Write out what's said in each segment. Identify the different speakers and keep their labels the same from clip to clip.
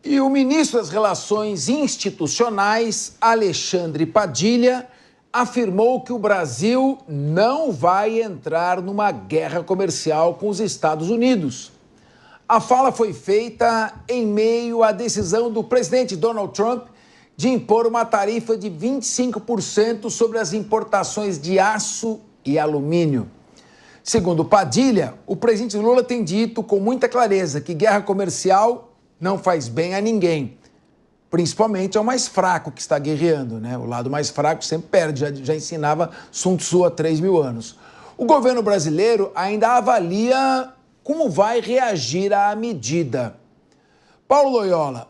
Speaker 1: E o ministro das Relações Institucionais, Alexandre Padilha, afirmou que o Brasil não vai entrar numa guerra comercial com os Estados Unidos. A fala foi feita em meio à decisão do presidente Donald Trump de impor uma tarifa de 25% sobre as importações de aço e alumínio. Segundo Padilha, o presidente Lula tem dito com muita clareza que guerra comercial não faz bem a ninguém, principalmente ao mais fraco que está guerreando, né? O lado mais fraco sempre perde, já ensinava Sun Tzu há 3.000 anos. O governo brasileiro ainda avalia como vai reagir à medida. Paulo Loyola,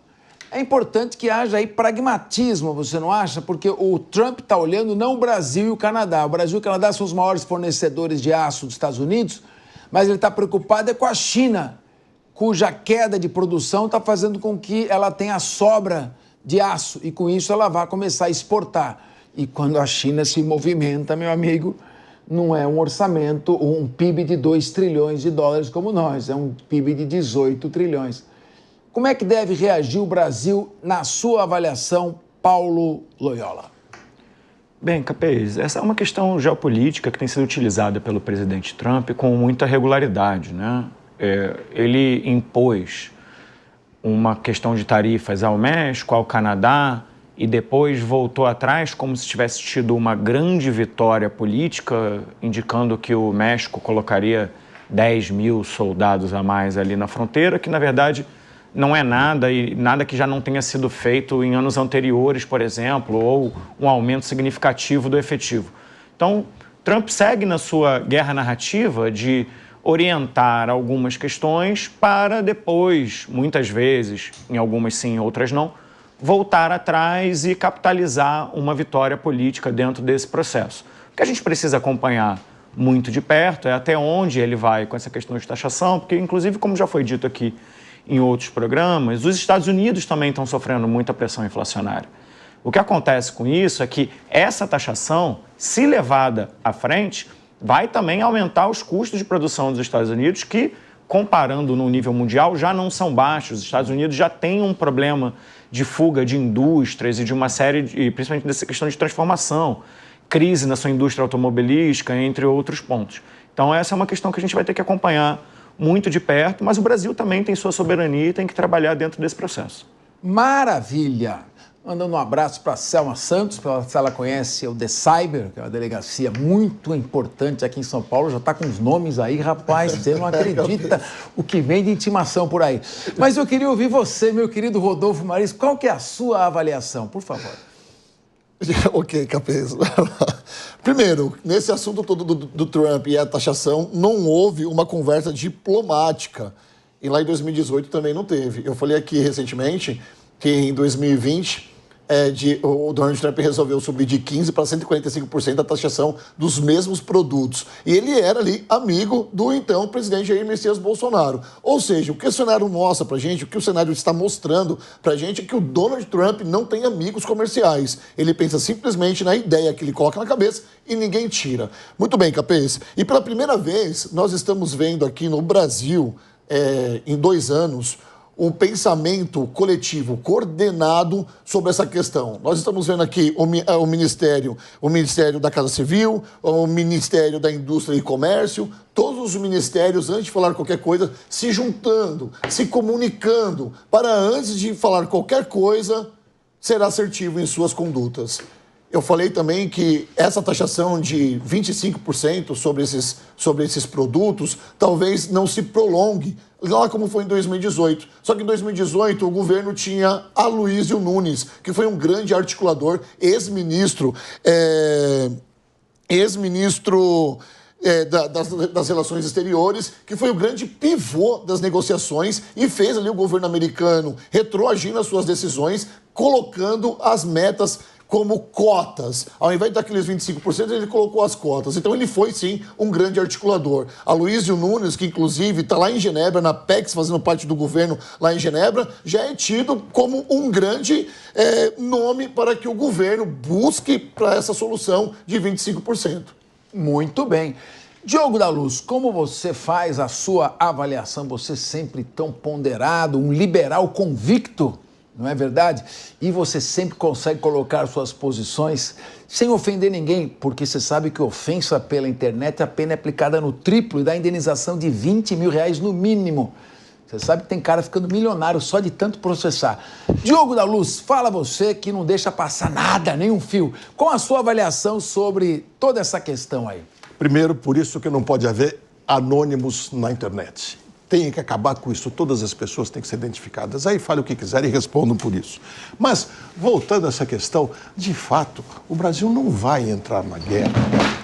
Speaker 1: é importante que haja aí pragmatismo, você não acha? Porque o Trump está olhando não o Brasil e o Canadá. O Brasil e o Canadá são os maiores fornecedores de aço dos Estados Unidos, mas ele está preocupado com a China, cuja queda de produção está fazendo com que ela tenha sobra de aço e com isso ela vai começar a exportar. E quando a China se movimenta, meu amigo, não é um orçamento, um PIB de 2 trilhões de dólares como nós, é um PIB de 18 trilhões. Como é que deve reagir o Brasil na sua avaliação, Paulo Loyola?
Speaker 2: Bem, Capês, essa é uma questão geopolítica que tem sido utilizada pelo presidente Trump com muita regularidade, né? Ele impôs uma questão de tarifas ao México, ao Canadá, e depois voltou atrás como se tivesse tido uma grande vitória política, indicando que o México colocaria 10 mil soldados a mais ali na fronteira, que na verdade não é nada, e nada que já não tenha sido feito em anos anteriores, por exemplo, ou um aumento significativo do efetivo. Então, Trump segue na sua guerra narrativa de orientar algumas questões para depois, muitas vezes, em algumas sim, outras não, voltar atrás e capitalizar uma vitória política dentro desse processo. O que a gente precisa acompanhar muito de perto é até onde ele vai com essa questão de taxação, porque, inclusive, como já foi dito aqui em outros programas, os Estados Unidos também estão sofrendo muita pressão inflacionária. O que acontece com isso é que essa taxação, se levada à frente, vai também aumentar os custos de produção dos Estados Unidos, que, comparando no nível mundial, já não são baixos. Os Estados Unidos já têm um problema de fuga de indústrias e de uma série, principalmente dessa questão de transformação, crise na sua indústria automobilística, entre outros pontos. Então, essa é uma questão que a gente vai ter que acompanhar muito de perto, mas o Brasil também tem sua soberania e tem que trabalhar dentro desse processo.
Speaker 1: Maravilha! Mandando um abraço para a Selma Santos, se ela conhece o The Cyber, que é uma delegacia muito importante aqui em São Paulo, já está com os nomes aí, rapaz, você não acredita o que vem de intimação por aí. Mas eu queria ouvir você, meu querido Rodolfo Maris, qual que é a sua avaliação, por favor?
Speaker 3: Ok, Capês. Primeiro, nesse assunto todo do Trump e a taxação, não houve uma conversa diplomática. E lá em 2018 também não teve. Eu falei aqui recentemente que em 2020 o Donald Trump resolveu subir de 15% para 145% a taxação dos mesmos produtos. E ele era ali amigo do então presidente Jair Messias Bolsonaro. Ou seja, o que o cenário mostra pra gente, o que o cenário está mostrando pra gente é que o Donald Trump não tem amigos comerciais. Ele pensa simplesmente na ideia que ele coloca na cabeça e ninguém tira. Muito bem, Capês. E pela primeira vez, nós estamos vendo aqui no Brasil, em 2 anos, um pensamento coletivo coordenado sobre essa questão. Nós estamos vendo aqui o Ministério da Casa Civil, o Ministério da Indústria e Comércio, todos os ministérios, antes de falar qualquer coisa, se juntando, se comunicando, para antes de falar qualquer coisa, ser assertivo em suas condutas. Eu falei também que essa taxação de 25% sobre esses produtos talvez não se prolongue, lá como foi em 2018. Só que em 2018 o governo tinha Aloysio Nunes, que foi um grande articulador, ex-ministro das relações exteriores, que foi o grande pivô das negociações e fez ali o governo americano retroagir nas suas decisões, colocando as metas como cotas. Ao invés daqueles 25%, ele colocou as cotas. Então ele foi, sim, um grande articulador. Aloysio Nunes, que inclusive está lá em Genebra, na PEX, fazendo parte do governo lá em Genebra, já é tido como um grande nome para que o governo busque para essa solução de 25%.
Speaker 1: Muito bem. Diogo da Luz, como você faz a sua avaliação? Você sempre tão ponderado, um liberal convicto. não é verdade? E você sempre consegue colocar suas posições sem ofender ninguém, porque você sabe que ofensa pela internet a pena é aplicada no triplo e dá indenização de R$20 mil no mínimo. Você sabe que tem cara ficando milionário só de tanto processar. Diogo da Luz, fala você que não deixa passar nada, nem um fio. Qual a sua avaliação sobre toda essa questão aí?
Speaker 4: Primeiro, por isso que não pode haver anônimos na internet. Tem que acabar com isso. Todas as pessoas têm que ser identificadas. Aí fale o que quiser e respondam por isso. Mas, voltando a essa questão, de fato, o Brasil não vai entrar na guerra.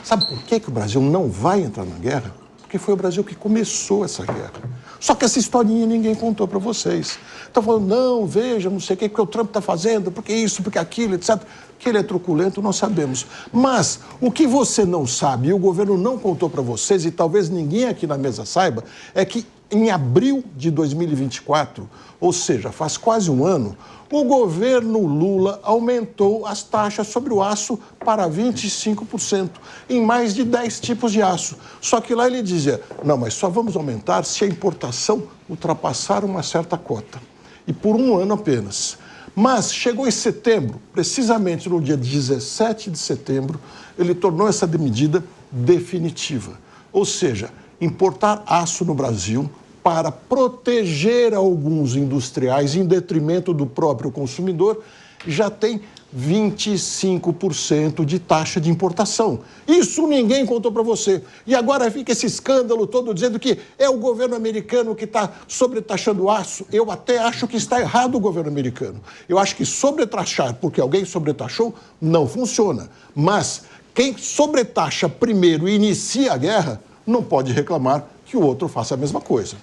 Speaker 4: Sabe por que o Brasil não vai entrar na guerra? Porque foi o Brasil que começou essa guerra. Só que essa historinha ninguém contou para vocês. Estão falando, não, veja, não sei o que o Trump está fazendo, porque isso, porque aquilo, etc. Que ele é truculento, nós sabemos. Mas o que você não sabe e o governo não contou para vocês, e talvez ninguém aqui na mesa saiba, é que em abril de 2024, ou seja, faz quase um ano, o governo Lula aumentou as taxas sobre o aço para 25%, em mais de 10 tipos de aço. Só que lá ele dizia, não, mas só vamos aumentar se a importação ultrapassar uma certa cota. E por um ano apenas. Mas chegou em setembro, precisamente no dia 17 de setembro, ele tornou essa medida definitiva. Ou seja, importar aço no Brasil para proteger alguns industriais em detrimento do próprio consumidor, já tem 25% de taxa de importação. Isso ninguém contou para você. E agora fica esse escândalo todo dizendo que é o governo americano que está sobretaxando o aço. Eu até acho que está errado o governo americano. Eu acho que sobretaxar porque alguém sobretaxou não funciona. Mas quem sobretaxa primeiro e inicia a guerra não pode reclamar que o outro faça a mesma coisa.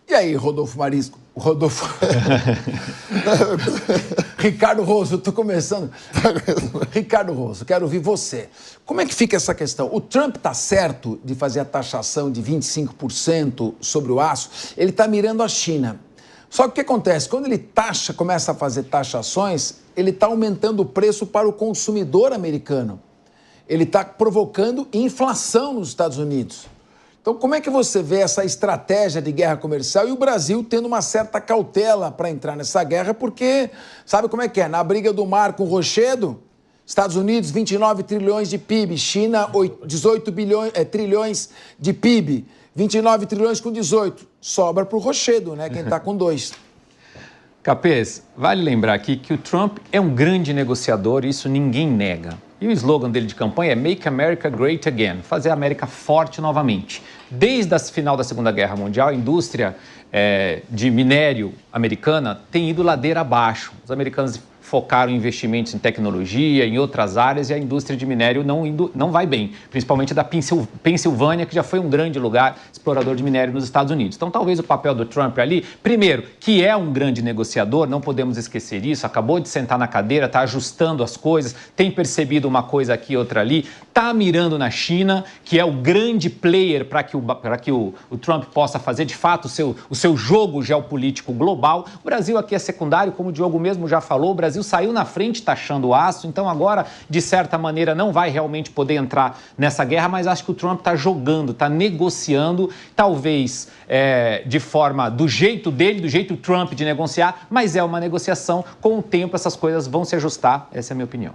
Speaker 1: E aí, Rodolfo Marisco? Ricardo Rosso, eu estou começando. Ricardo Rosso, quero ouvir você. Como é que fica essa questão? O Trump está certo de fazer a taxação de 25% sobre o aço? Ele está mirando a China. Só que o que acontece? Quando ele começa a fazer taxações, ele está aumentando o preço para o consumidor americano. Ele está provocando inflação nos Estados Unidos. Então, como é que você vê essa estratégia de guerra comercial e o Brasil tendo uma certa cautela para entrar nessa guerra? Porque, sabe como é que é? Na briga do mar com o Rochedo, Estados Unidos, 29 trilhões de PIB, China, 18 trilhões de PIB, 29 trilhões com 18. Sobra para o Rochedo, né? Quem está com 2.
Speaker 5: Capês, vale lembrar aqui que o Trump é um grande negociador e isso ninguém nega. E o slogan dele de campanha é Make America Great Again, fazer a América forte novamente. Desde a final da Segunda Guerra Mundial, a indústria de minério americana tem ido ladeira abaixo. Os americanos focaram em investimentos em tecnologia, em outras áreas, e a indústria de minério não vai bem, principalmente da Pensilvânia, que já foi um grande lugar explorador de minério nos Estados Unidos. Então, talvez o papel do Trump ali, primeiro, que é um grande negociador, não podemos esquecer isso, acabou de sentar na cadeira, está ajustando as coisas, tem percebido uma coisa aqui, outra ali, está mirando na China, que é o grande player para que o Trump possa fazer, de fato, o seu jogo geopolítico global. O Brasil aqui é secundário, como o Diogo mesmo já falou, o Brasil saiu na frente taxando o aço, então agora, de certa maneira, não vai realmente poder entrar nessa guerra, mas acho que o Trump está jogando, está negociando, talvez de forma do jeito dele, do jeito Trump de negociar, mas é uma negociação, com o tempo essas coisas vão se ajustar, essa é a minha opinião.